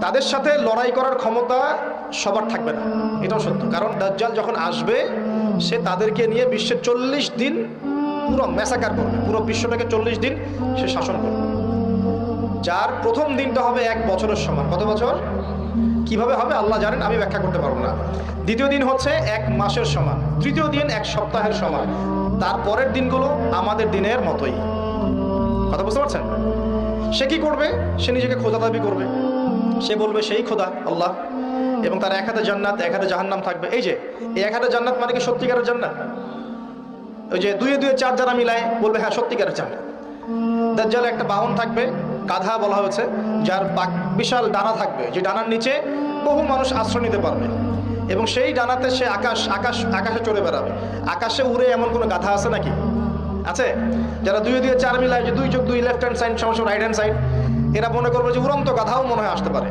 তাদের সাথে লড়াই করার ক্ষমতা সবার থাকবে না, এটাও সত্য। কারণ দাজ্জাল যখন আসবে সে তাদেরকে নিয়ে বিশ্বের 40 দিন পুরো ম্যাসাকার করবে, পুরো বিশ্বটাকে 40 দিন সে শাসন করবে, যার প্রথম দিনটা হবে 1 বছরের সমান। কত বছর? কিভাবে হবে আল্লাহ জানেন, আমি ব্যাখ্যা করতে পারবো না। দ্বিতীয় দিন হচ্ছে 1 মাসের সমান, তৃতীয় দিন 1 সপ্তাহের সমান, তারপরের দিনগুলো আমাদের দিনের মতোই। কথা বুঝতে পারছেন? সে কি করবে? সে নিজেকে খোদা দাবি করবে, সে বলবে সেই খোদা আল্লাহ, এবং তার 1 হাতে জান্নাত 1 হাতে জাহান্নাম থাকবে। এই যে এই 1 হাতে জান্নাত মানে কি সত্যিকারের জান্নাত? ওই যে 2 এ 2 4 যারা মিলায় বলবে হ্যাঁ সত্যিকারের জান্নাত। দাজ্জালে একটা বাহন থাকবে, গাধা বলা হয়েছে, যার বিশাল ডানা থাকবে, যে ডানার নিচে বহু মানুষ আশ্রয় নিতে পারবে, এবং সেই ডানাতে সে আকাশে চড়ে বেড়াবে। আকাশে উড়ে এমন কোনো গাধা আছে নাকি? আছে? যারা 2 এ 2 4 মিলায়, যে 2 যোগ 2 লেফট হ্যান্ড সাইড সমান রাইট হ্যান্ড সাইড, এরা মনে করবে যে উড়ন্ত গাধাও মনে হয় আসতে পারে।